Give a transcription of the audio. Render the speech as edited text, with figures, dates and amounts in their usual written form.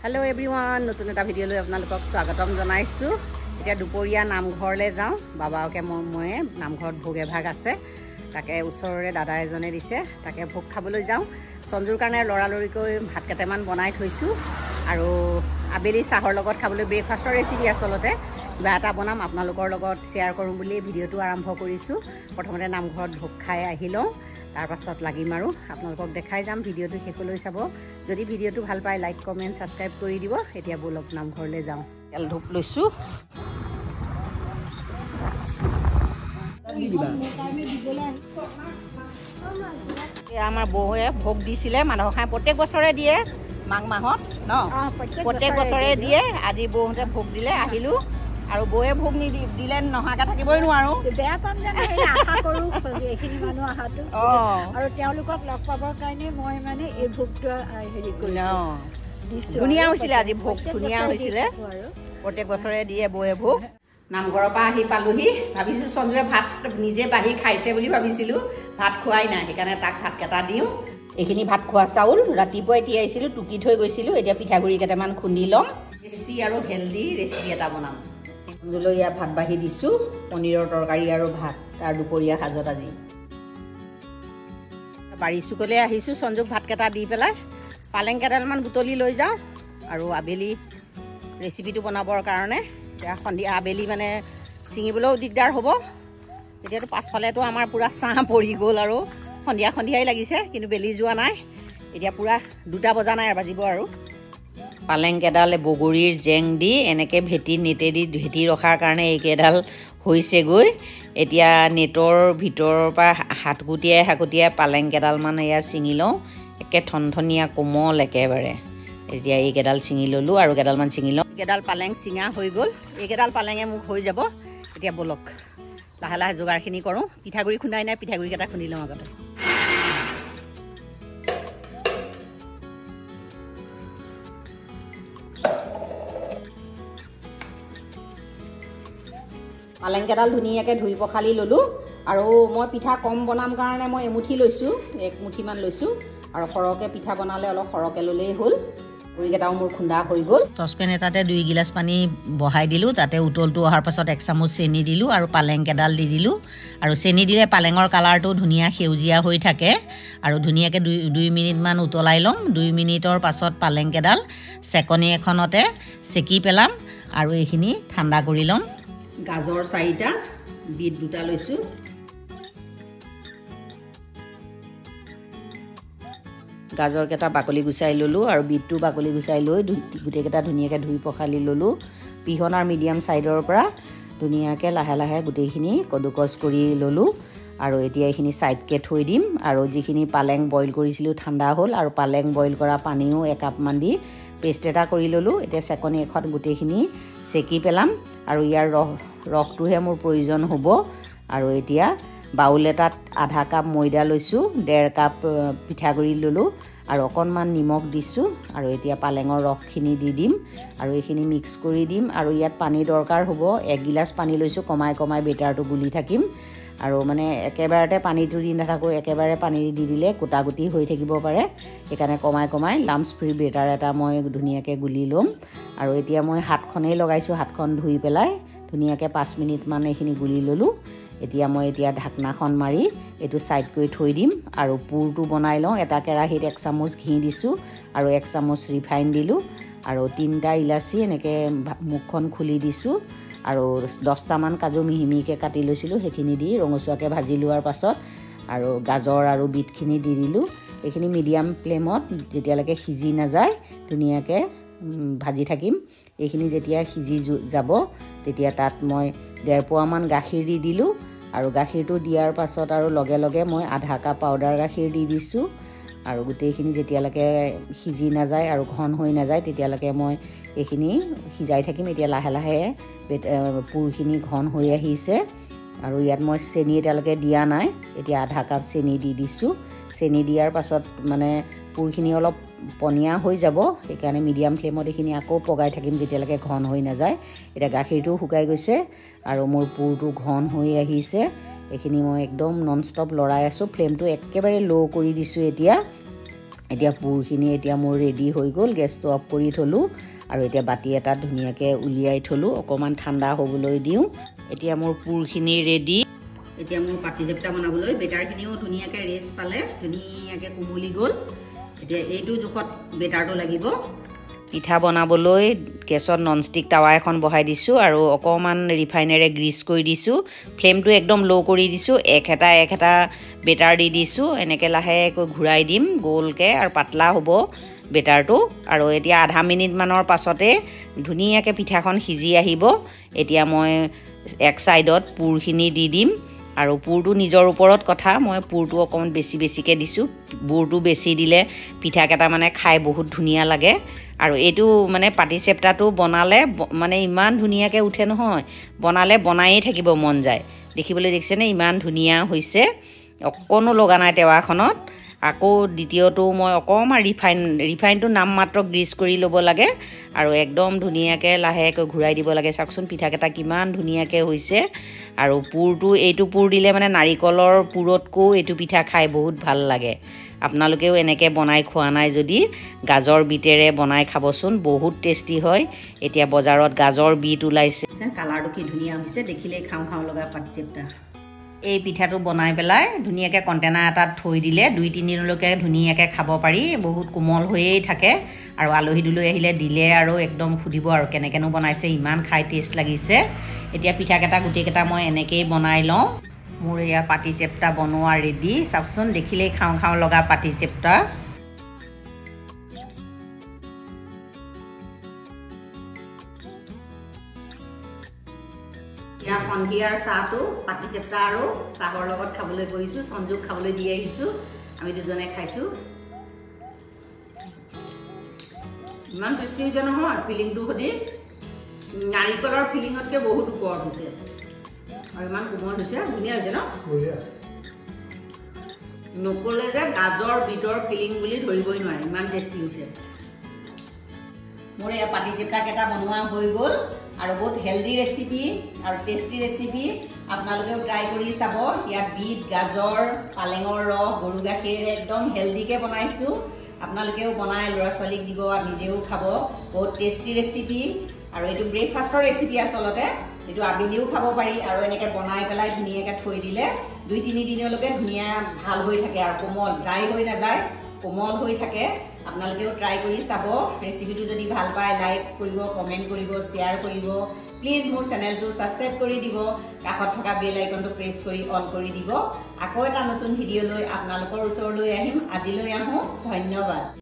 Hello everyone नतुन एटा video লৈ আপোনালোকক স্বাগতম জনাইছো এতিয়া দুপৰীয়া নামঘৰলৈ যাওঁ বাবাকে মই নামঘৰত ভোগ এভাগ আছে তাকে ওচৰৰে দাদা এজনে দিছে তাকে ভোগ খাবলৈ যাওঁ সঞ্জুৰ কাৰণে লৰালৰিকৈ ভাত কেটামান বনাই থৈছো আৰু আবেলি চাহৰ লগত খাবলৈ ব্ৰেকফাষ্টৰ ৰেচিপি আসলতে কিবা এটা বনাম আপোনালোকৰ লগত শেয়াৰ কৰিম বুলি ভিডিওটো আৰম্ভ কৰিছো প্ৰথমতে নামঘৰত ভোগ খাই আহিলো তাৰ পাছত লাগিম আৰু আপোনালোকক দেখাই যাম ভিডিওটো শেষলৈ চাব যদি ভিডিওটো ভাল পায় লাইক কমেন্ট সাবস্ক্ৰাইব কৰি দিব এতিয়া বলক নামঘৰলৈ যাওঁ তেল ধূপ লৈছো আমাৰ বৌয়ে ভোগ দিছিলে মানুহ খাই প্ৰত্যেক বছৰে দিয়ে মাঘ মাহত ন প্ৰত্যেক বছৰে দিয়ে আজি বৌহতে ভোগ দিলে আহিলো আৰু বৌয়ে ভোগ দিলে নহাকা থাকিবই নোৱাৰো বেয়া পাম জানো আশা কৰো এখিনি মানুহ আহাটো আৰু তেওঁলোকক লগ পাবৰ কাৰণে মই মানে এই ভোগটো হেৰি কৰিলো ধুনীয়া হৈছিলে আজি ভোগ ধুনীয়া হৈছিলে প্ৰত্যেক বছৰে দিয়ে বৌয়ে ভোগ নামঘৰৰ পৰা আহি পালোহি ভাবিছো সঞ্জয়ে ভাত নিজে বাঢ়ি খাইছে বুলি ভাবিছিলো ভাত খুৱাই নাই সেইকাৰণে তাক ভাত কেটা দিওঁ এইখিনি ভাত খোৱা চাউল ৰাতিপুৱাই তিয়াইছিলো টুকি থৈ গৈছিলো এতিয়া পিঠাগুৰি কেটামান খুন্দি লম টেষ্টি আৰু হেলদি ৰেচিপি এটা বনাম সঞ্জুলৈ ইয়া ভাত বাঢ়ি দিছো পনীৰৰ তৰকাৰী আৰু ভাত তাৰ দুপৰীয়া সাজত আজি বাৰী চুকলে আহিছো সঞ্জুক ভাত কেটা দি পেলাই পালেং কেডালমান বুটলি লৈ যাওঁ আৰু আবেলি ৰেচিপিটো বনাবৰ কাৰণে এতিয়া সন্ধিয়া আবেলি মানে চিঙিবলৈও দিগদাৰ হ'ব এতিয়াতো পাছফালেতো আমাৰ পুৰা চাহ পৰি গ'ল আৰু সন্ধিয়াই লাগিছে কিন্তু বেলি যোৱা নাই এতিয়া পুৰা 2টা বজা নাই বাজিব আৰু পালেং কেডাল বগৰীৰ জেং দি এনেকে ভেটি নেটে দি ভেটি ৰখাৰ কাৰণে এই কেডাল হৈছে গৈ এতিয়া নেটৰ ভিতৰৰ পৰা হাতগুটিয়াই পালেং কেডাল মান এয়া ছিঙি লওঁ একে ঠনঠনীয়া কোমল একেবাৰে এতিয়া এই কেডাল ছিঙি ললো আৰু কেডাল মান ছিঙি লওঁ কেডাল পালেং ছিঙা হৈ গ'ল এই কেডাল পালেঙে মোক হৈ যাব এতিয়া বলক লাহে লাহে যোগাৰখিনি কৰোঁ পিঠাগুৰি খুন্দাই নাই পিঠাগুৰি কেটা খুন্দি লওঁ আগতে পালেং কেডাল ধুনীয়াকৈ ধুই পখালি ললো আৰু মই পিঠা কম বনাম কাৰণে মই এমুঠি লৈছো 1 মুঠিমান লৈছো আৰু সৰহকৈ পিঠা বনালে অলপ সৰহকৈ ললেই হ'ল গুৰিকেটাও মোৰ খুন্দা হৈ গ'ল চচপেন এটাতে 2 গিলাচ পানী বহাই দিলো তাতে উতলটো অহাৰ পাছত 1 চামুচ চেনি দিলো আৰু পালেং কেডাল দি দিলো আৰু চেনি দিলে পালেঙৰ কালাৰটো ধুনীয়া সেউজীয়া হৈ থাকে আৰু ধুনীয়াকৈ 2 মিনিট মান উতলাই লম 2 মিনিটৰ পাছত পালেং কেডাল চেকনি এখনতে সেকি পেলাম আৰু এইখিনি ঠাণ্ডা কৰি লম গাজৰ 4টা বিট 2টা লৈছো গাজৰ কেটা বাকলি গুচাই ললো আৰু বিটটো বাকলি গুচাই লৈ গুটে কেটা ধুনীয়াকৈ ধুই পখালি ললো পিহনাৰ মিডিয়াম সাইডৰ পৰা ধুনীয়াকৈ লাহে লাহে গুটেখিনি কদুকস কৰি ললো আৰু এতিয়া এইখিনি সাইডকে থৈ দিম আৰু যিখিনি পালেং বইল কৰিছিলো ঠাণ্ডা হ'ল আৰু পালেং বইল কৰা পানীও 1 কাপ মান দি পেষ্ট এটা কৰি ললো এতিয়া চেকনি এখন গুটেখিনি সেকি পেলাম আৰু ইয়াৰ ৰসটোহে মোৰ প্ৰয়োজন হ'ব আৰু এতিয়া বাউল এটাত আধা কাপ ময়দা লৈছো 1.5 কাপ পিঠাগুৰি ললো আৰু অকনমান নিমখ দিছো আৰু এতিয়া পালেঙৰ ৰসখিনি দি দিম আৰু এইখিনি মিক্স কৰি দিম আৰু ইয়াত পানী দৰকাৰ হ'ব 1 গিলাচ পানী লৈছো কমাই বেটাৰটো গুলি থাকিম আৰু মানে একেবাৰতে পানীটো দি নাথাকো একেবাৰে পানী দি দিলে কোটাগুটি হৈ থাকিব পাৰে সেইকাৰণে কমাই লাম্পছ ফ্ৰী বেটাৰ এটা মই ধুনীয়াকৈ গুলি লম আৰু এতিয়া মই হাতখনেই লগাইছো হাতখন ধুই পেলাই ধুনীয়াকৈ 5 মিনিট মান এইখিনি গুলি ললো এতিয়া মই ঢাকনাখন মাৰি এটো সাইড কৰি থৈ দিম আৰু পুৰটো বনাই লওঁ এটা কেৰাহীত 1 চামুচ ঘি দিছো আৰু 1 চামুচ ৰিফাইন দিলো আৰু 3টা ইলাচি এনেকৈ মুখখন খুলি দিছো আৰু 10টা মান কাজু মিহিমিকে কাটি লৈছিলো সেইখিনি দি ৰঙচুৱাকৈ ভাজি লোৱাৰ পাছত আৰু গাজৰ আৰু বিটখিনি দি দিলো এইখিনি মিডিয়াম ফ্লেমত যেতিয়ালৈকে সিজি নাযায় ধুনীয়াকৈ ভাজি থাকিম এইখিনি যেতিয়া সিজি যাব তেতিয়া তাত মই 1.5 পোৱা মান গাখীৰ দি দিলো আৰু গাখীৰটো দিয়াৰ পাছত আৰু লগে মই আধা কাপ পাউডাৰ গাখীৰ দি দিছো আৰু গুটেইখিনি যেতিয়ালৈকে সিজি নাযায় আৰু ঘন হৈ নাযায় তেতিয়ালৈকে মই এইখিনি সিজাই থাকিম এতিয়া লাহে লাহে পুৰখিনি ঘন হৈ আহিছে আৰু ইয়াত মই চেনি এটালৈকে দিয়া নাই এতিয়া আধা কাপ চেনি দি দিছো চেনি দিয়াৰ পাছত মানে পুৰখিনি অলপ পনিয়া হৈ যাব সেইকাৰণে মিডিয়াম ফ্লেমত এইখিনি আকৌ পগাই থাকিম যেতিয়ালৈকে ঘন হৈ নাযায় এটা গাখীৰটো শুকাই গৈছে আৰু মোৰ পুৰটো ঘন হৈ আহিছে এইখিনি মই একদম নন ষ্টপ লৰাই আছো ফ্লেমটো একেবাৰে লো কৰি দিছো এতিয়া এতিয়া পুৰখিনি এতিয়া মোৰ ৰেডি হৈ গ'ল। গেছটো অফ কৰি থলোঁ আৰু এতিয়া বাতি এটাত ধুনীয়াকৈ উলিয়াই থলোঁ, অকণমান ঠাণ্ডা হ'বলৈ দিওঁ। এতিয়া মোৰ পুৰখিনি ৰেডি। এতিয়া মোৰ পাটিচেপ্টা বনাবলৈ বেটাৰখিনিও ধুনীয়াকৈ ৰেষ্ট পালে, ধুনীয়াকৈ কোমলি গ'ল। এতিয়া এইটো জোখত বেটাৰটো লাগিব। পিঠা বনাবলৈ গেছত ননষ্টিক টাৱা এখন বহাই দিছোঁ আৰু অকণমান ৰিফাইনেৰে গ্ৰীজ কৰি দিছোঁ। ফ্লেমটো একদম ল' কৰি দিছোঁ। এক এটা বেটাৰ দি দিছোঁ। এনেকৈ লাহেকৈ ঘূৰাই দিম গোলকৈ আৰু পাতলা হ'ব বেটাৰটো। আৰু এতিয়া আধা মিনিটমানৰ পাছতে ধুনীয়াকৈ পিঠাখন সিজি আহিব। এতিয়া মই এক ছাইডত পুৰখিনি দি দিম আৰু পুৰটো নিজৰ ওপৰত কথা। মই পুৰটো অকণমান বেছিকৈ দিছোঁ। পুৰটো বেছি দিলে পিঠাকেইটা মানে খাই বহুত ধুনীয়া লাগে। আৰু এইটো মানে পাটিচেপ্টাটো বনালে মানে ইমান ধুনীয়াকৈ উঠে নহয়, বনালে বনায়েই থাকিব মন যায়। দেখিবলৈ দেখিছেনে ইমান ধুনীয়া হৈছে, অকণো লগা নাই টেৱাখনত। আকৌ দ্বিতীয়টো মই অকণমান ৰিফাইনটো নামমাত্ৰ গ্ৰীজ কৰি ল'ব লাগে আৰু একদম ধুনীয়াকৈ লাহেকৈ ঘূৰাই দিব লাগে। চাওকচোন পিঠাকেইটা কিমান ধুনীয়াকৈ হৈছে। আৰু পুৰটো এইটো পুৰ দিলে মানে নাৰিকলৰ পুৰতকৈও এইটো পিঠা খাই বহুত ভাল লাগে। আপোনালোকেও এনেকৈ বনাই খোৱা নাই যদি গাজৰ বিটেৰে বনাই খাবচোন, বহুত টেষ্টি হয়। এতিয়া বজাৰত গাজৰ বিট ওলাইছে, কালাৰটো কি ধুনীয়া হৈছে, দেখিলেই খাওঁ খাওঁ লগা পাটিচেপ্টা। এই পিঠাটো বনাই পেলাই ধুনীয়াকৈ কণ্টেনাৰ এটাত থৈ দিলে 2-3 দিনলৈকে ধুনীয়াকৈ খাব পাৰি। বহুত কোমল হৈয়ে থাকে আৰু আলহী দুলহী আহিলে দিলে আৰু একদম সুধিব আৰু কেনেকৈনো বনাইছে, ইমান খাই টেষ্ট লাগিছে। এতিয়া পিঠাকেইটা গোটেইকেইটা মই এনেকৈয়ে বনাই লওঁ। মোৰ এয়া পাটিচেপ্টা বনোৱা ৰেডি। চাওকচোন দেখিলেই খাওঁ খাওঁ লগা পাটিচেপ্টা। এতিয়া সন্ধিয়াৰ চাহটো পাটিচেপ্টা আৰু চাহৰ লগত খাবলৈ গৈছোঁ। সঞ্জুক খাবলৈ দি আহিছোঁ, আমি দুজনে খাইছোঁ। ইমান টেষ্টি হৈছে নহয়, ফিলিংটো সৈতে নাৰিকলৰ ফিলিঙতকৈ বহুত ওপৰত হৈছে আৰু ইমান কোমল হৈছে, ধুনীয়া হৈছে ন। নক'লে যে গাজৰ বিটৰ ফিলিং বুলি ধৰিবই নোৱাৰে, ইমান টেষ্টি হৈছে। মোৰ এই পাটিচেপ্টাকেইটা বনোৱা হৈ গ'ল আৰু বহুত হেল্ডি ৰেচিপি আৰু টেষ্টি ৰেচিপি। আপোনালোকেও ট্ৰাই কৰি চাব। ইয়াত বিট, গাজৰ, পালেঙৰ ৰস, গৰু গাখীৰেৰে একদম হেল্ডিকৈ বনাইছোঁ। আপোনালোকেও বনাই ল'ৰা ছোৱালীক দিব, নিজেও খাব। বহুত টেষ্টি ৰেচিপি আৰু এইটো ব্ৰেকফাষ্টৰ ৰেচিপি আচলতে। এইটো আবেলিও খাব পাৰি আৰু এনেকৈ বনাই পেলাই ধুনীয়াকৈ থৈ দিলে 2-3 দিনলৈকে ধুনীয়া ভাল হৈ থাকে আৰু কোমল, ড্ৰাই হৈ নাযায়, কোমল হৈ থাকে। আপোনালোকেও ট্ৰাই কৰি চাব। ৰেচিপিটো যদি ভাল পায় লাইক কৰিব, কমেণ্ট কৰিব, শ্বেয়াৰ কৰিব। প্লিজ মোৰ চেনেলটো ছাবস্ক্ৰাইব কৰি দিব, কাষত থকা বেল আইকনটো প্ৰেছ কৰি অন কৰি দিব। আকৌ এটা নতুন ভিডিঅ' লৈ আপোনালোকৰ ওচৰলৈ আহিম। আজিলৈ আহোঁ, ধন্যবাদ।